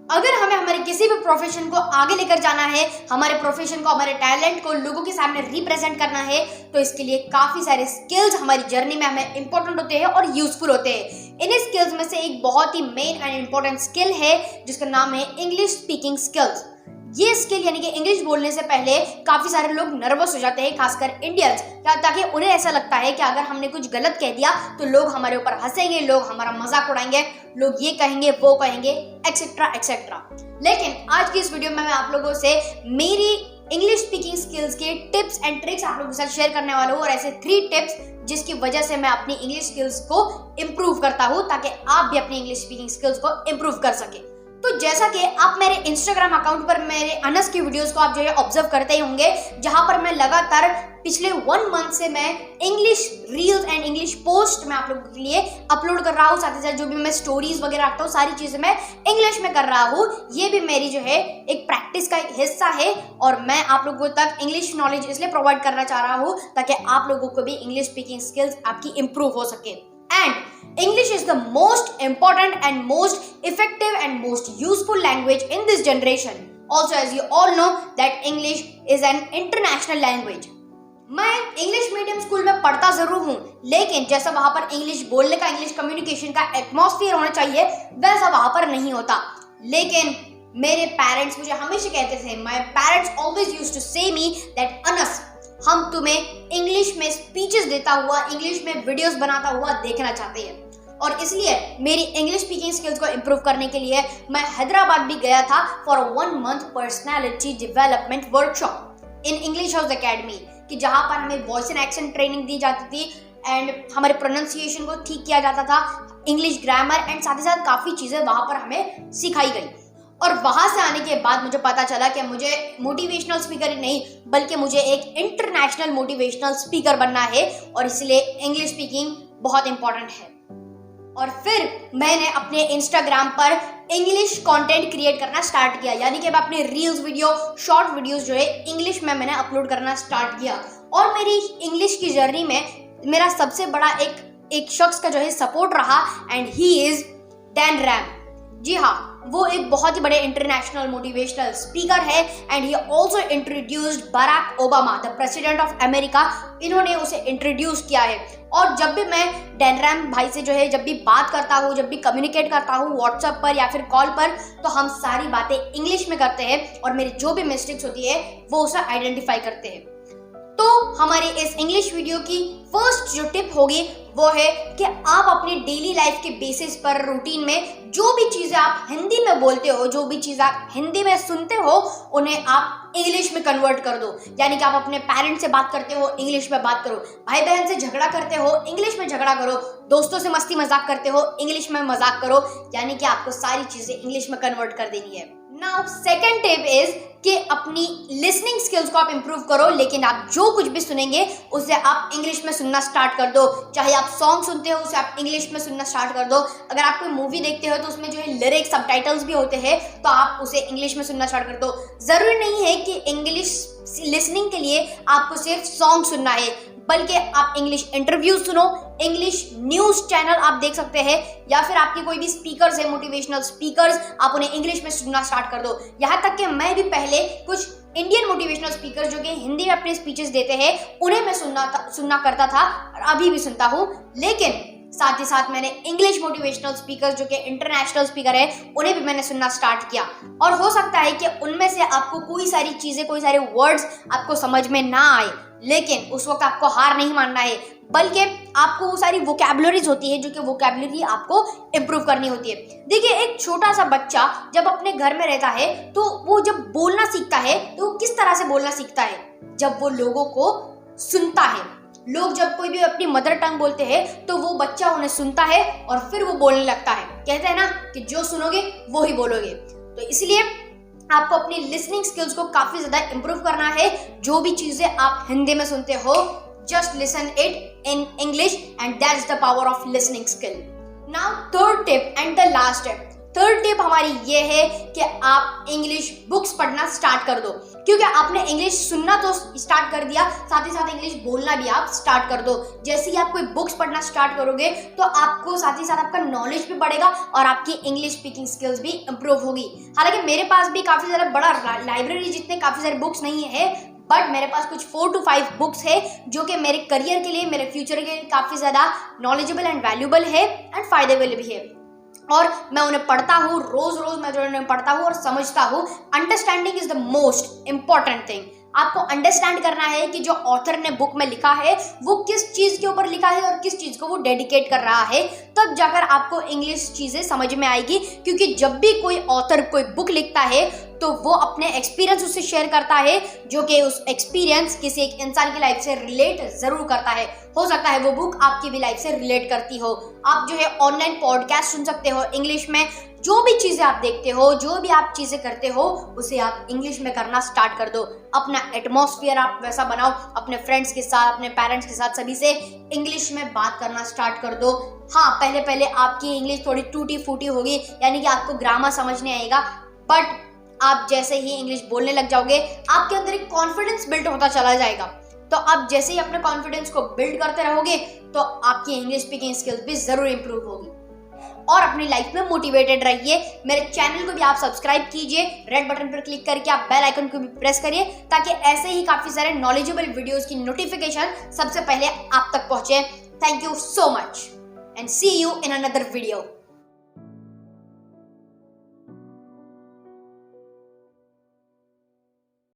अगर हमें हमारे किसी भी प्रोफेशन को आगे लेकर जाना है, हमारे प्रोफेशन को, हमारे टैलेंट को लोगों के सामने रिप्रेजेंट करना है, तो इसके लिए काफ़ी सारे स्किल्स हमारी जर्नी में हमें इंपॉर्टेंट होते हैं और यूजफुल होते हैं। इन स्किल्स में से एक बहुत ही मेन एंड इंपॉर्टेंट स्किल है जिसका नाम है इंग्लिश स्पीकिंग स्किल्स। ये स्किल यानी कि इंग्लिश बोलने से पहले काफ़ी सारे लोग नर्वस हो जाते हैं, खासकर इंडियंस, ताकि उन्हें ऐसा लगता है कि अगर हमने कुछ गलत कह दिया तो लोग हमारे ऊपर हंसेंगे, लोग हमारा मजाक उड़ाएंगे, लोग ये कहेंगे, वो कहेंगे, एक्सेट्रा एक्सेट्रा। लेकिन आज की इस वीडियो में मैं आप लोगों से मेरी इंग्लिश स्पीकिंग स्किल्स के टिप्स एंड ट्रिक्स आप लोगों के साथ शेयर करने वाला हूँ, और ऐसे 3 टिप्स जिसकी वजह से मैं अपनी इंग्लिश स्किल्स को इम्प्रूव करता हूँ, ताकि आप भी अपनी इंग्लिश स्पीकिंग स्किल्स को इम्प्रूव कर सके। तो जैसा कि आप मेरे इंस्टाग्राम अकाउंट पर मेरे अनस की वीडियोस को आप जो है ऑब्जर्व करते ही होंगे, जहां पर मैं लगातार पिछले 1 मंथ से मैं English reels and English post में आप लोगों के लिए अपलोड कर रहा हूँ। साथ ही साथ जो भी मैं स्टोरीज वगैरह रखता हूँ, सारी चीजें मैं इंग्लिश में कर रहा हूँ। ये भी मेरी जो है एक प्रैक्टिस का एक हिस्सा है, और मैं आप लोगों तक इंग्लिश नॉलेज इसलिए प्रोवाइड करना चाह रहा हूँ ताकि आप लोगों को भी इंग्लिश स्पीकिंग स्किल्स आपकी इंप्रूव हो सके। And English is the most important and most effective and most useful language in this generation. Also, as you all know that English is an international language. मैं English medium school में पढ़ता जरूर हूँ, लेकिन जैसा वहाँ पर इंग्लिश बोलने का, इंग्लिश कम्युनिकेशन का एटमॉस्फेयर होना चाहिए, वैसा वहाँ पर नहीं होता। लेकिन मेरे पेरेंट्स मुझे हमेशा कहते थे, my parents always used to say me that Anas, हम तुम्हें इंग्लिश में स्पीचेस देता हुआ, इंग्लिश में वीडियोस बनाता हुआ देखना चाहते हैं। और इसलिए मेरी इंग्लिश स्पीकिंग स्किल्स को इम्प्रूव करने के लिए मैं हैदराबाद भी गया था for 1 month personality development workshop in English house academy, कि जहाँ पर हमें वॉइस एंड एक्सेंट ट्रेनिंग दी जाती थी एंड हमारे प्रोनाउंसिएशन को ठीक किया जाता था, इंग्लिश ग्रामर एंड साथ ही साथ काफ़ी चीज़ें वहाँ पर हमें सिखाई गई। और वहाँ से आने के बाद मुझे पता चला कि मुझे मोटिवेशनल स्पीकर ही नहीं, बल्कि मुझे एक इंटरनेशनल मोटिवेशनल स्पीकर बनना है, और इसलिए इंग्लिश स्पीकिंग बहुत इंपॉर्टेंट है। और फिर मैंने अपने इंस्टाग्राम पर इंग्लिश कंटेंट क्रिएट करना स्टार्ट किया, यानी कि मैं अपने रील्स वीडियो, शॉर्ट वीडियोस जो है इंग्लिश में मैंने अपलोड करना स्टार्ट किया। और मेरी इंग्लिश की जर्नी में मेरा सबसे बड़ा एक शख्स का जो है सपोर्ट रहा, and he is Dan Ram. जी हाँ, वो एक बहुत ही बड़े इंटरनेशनल मोटिवेशनल स्पीकर है, and he also introduced Barack Obama, the president of America. इन्होंने उसे इंट्रोड्यूस किया है। और जब भी मैं डैन रैम भाई से जो है जब भी बात करता हूँ, जब भी कम्युनिकेट करता हूँ व्हाट्सएप पर या फिर कॉल पर, तो हम सारी बातें इंग्लिश में करते हैं, और मेरी जो भी मिस्टेक्स होती है वो उसे आइडेंटिफाई करते हैं। तो हमारी इस इंग्लिश वीडियो की फर्स्ट जो टिप होगी वो है कि आप अपनी डेली लाइफ के बेसिस पर, रूटीन में जो भी चीज़ें आप हिंदी में बोलते हो, जो भी चीज़ आप हिंदी में सुनते हो, उन्हें आप इंग्लिश में कन्वर्ट कर दो। यानी कि आप अपने पेरेंट्स से बात करते हो, इंग्लिश में बात करो, भाई बहन से झगड़ा करते हो, इंग्लिश में झगड़ा करो, दोस्तों से मस्ती मजाक करते हो, इंग्लिश में मजाक करो। यानी कि आपको सारी चीज़ें इंग्लिश में कन्वर्ट कर देनी है। नाउ सेकेंड टिप इज कि अपनी लिसनिंग स्किल्स को आप इंप्रूव करो, लेकिन आप जो कुछ भी सुनेंगे उसे आप इंग्लिश में सुनना स्टार्ट कर दो। चाहे आप सॉन्ग सुनते हो उसे आप इंग्लिश में सुनना स्टार्ट कर दो। अगर आप कोई मूवी देखते हो तो उसमें जो है लिरिक्स, सबटाइटल्स भी होते हैं, तो आप उसे इंग्लिश में सुनना स्टार्ट कर दो। ज़रूरी नहीं है कि इंग्लिश लिसनिंग के लिए आपको सिर्फ सॉन्ग सुनना है, बल्कि आप इंग्लिश इंटरव्यू सुनो, इंग्लिश न्यूज़ चैनल आप देख सकते हैं, या फिर आपके कोई भी स्पीकर्स है, मोटिवेशनल स्पीकर्स, आप उन्हें इंग्लिश में सुनना स्टार्ट कर दो। यहाँ तक कि मैं भी पहले कुछ इंडियन मोटिवेशनल स्पीकर जो कि हिंदी में अपने स्पीचेस देते हैं, उन्हें मैं सुनना करता था, और अभी भी सुनता हूँ। लेकिन साथ ही साथ मैंने इंग्लिश मोटिवेशनल स्पीकर जो कि इंटरनेशनल स्पीकर है, उन्हें भी मैंने सुनना स्टार्ट किया। और हो सकता है कि उनमें से आपको कोई सारी चीज़ें, कोई सारे वर्ड्स आपको समझ में ना आए, लेकिन उस वक्त आपको हार नहीं मानना है, बल्कि आपको वो सारी वोकैबुलरीज होती है जो कि वोकैबुलरी आपको इम्प्रूव करनी होती है। देखिए, एक छोटा सा बच्चा जब अपने घर में रहता है तो वो जब बोलना सीखता है तो वो किस तरह से बोलना सीखता है? जब वो लोगों को सुनता है। लोग जब कोई भी अपनी मदर टंग बोलते हैं तो वो बच्चा उन्हें सुनता है और फिर वो बोलने लगता है। कहते हैं ना कि जो सुनोगे वो ही बोलोगे। तो इसलिए आपको अपनी लिसनिंग स्किल्स को काफी ज्यादा इंप्रूव करना है। जो भी चीजें आप हिंदी में सुनते हो, just listen it in English, and that's the power of listening skill. Now third tip and the last tip. Third tip हमारी ये है कि आप इंग्लिश बुक्स पढ़ना स्टार्ट कर दो, क्योंकि आपने इंग्लिश सुनना तो स्टार्ट कर दिया, साथ ही साथ इंग्लिश बोलना भी आप स्टार्ट कर दो। जैसे ही आप कोई बुक्स पढ़ना स्टार्ट करोगे तो आपको साथ ही साथ आपका नॉलेज भी बढ़ेगा और आपकी इंग्लिश स्पीकिंग स्किल्स भी इंप्रूव होगी। हालांकि मेरे पास भी काफ़ी ज़्यादा बड़ा लाइब्रेरी जितने काफ़ी सारे बुक्स नहीं है, बट मेरे पास कुछ 4 to 5 बुक्स है जो कि मेरे करियर के लिए, मेरे फ्यूचर के लिए काफ़ी ज़्यादा नॉलेजेबल एंड वैल्यूबल है एंड फायदेबल भी है, और मैं उन्हें पढ़ता हूँ रोज रोज, मैं जो उन्हें पढ़ता हूँ और समझता हूँ। Understanding is the most important thing. आपको अंडरस्टैंड करना है कि जो ऑथर ने बुक में लिखा है वो किस चीज़ के ऊपर लिखा है और किस चीज़ को वो डेडिकेट कर रहा है, तब जाकर आपको इंग्लिश चीज़ें समझ में आएगी। क्योंकि जब भी कोई ऑथर कोई बुक लिखता है तो वो अपने एक्सपीरियंस उससे शेयर करता है, जो कि उस एक्सपीरियंस किसी एक इंसान की लाइफ से रिलेट ज़रूर करता है। हो सकता है वो बुक आपकी भी लाइफ से रिलेट करती हो। आप जो है ऑनलाइन पॉडकास्ट सुन सकते हो इंग्लिश में, जो भी चीज़ें आप देखते हो, जो भी आप चीज़ें करते हो, उसे आप इंग्लिश में करना स्टार्ट कर दो। अपना एटमॉस्फेयर आप वैसा बनाओ, अपने फ्रेंड्स के साथ, अपने पेरेंट्स के साथ, सभी से इंग्लिश में बात करना स्टार्ट कर दो। हाँ, पहले पहले आपकी इंग्लिश थोड़ी टूटी फूटी होगी, यानी कि आपको ग्रामर समझ नहीं आएगा, बट आप जैसे ही इंग्लिश बोलने लग जाओगे आपके अंदर एक कॉन्फिडेंस बिल्ड होता चला जाएगा। तो आप जैसे ही अपने कॉन्फिडेंस को बिल्ड करते रहोगे तो आपकी इंग्लिश स्पीकिंग स्किल्स भी ज़रूर इंप्रूव होगी। और अपनी लाइफ में मोटिवेटेड रहिए। मेरे चैनल को भी आप सब्सक्राइब कीजिए, रेड बटन पर क्लिक करके आप बेल आइकन को भी प्रेस करिए, ताकि ऐसे ही काफ़ी सारे नॉलेजेबल वीडियोस की नोटिफिकेशन सबसे पहले आप तक पहुंचे। Thank you so much and see you in another video.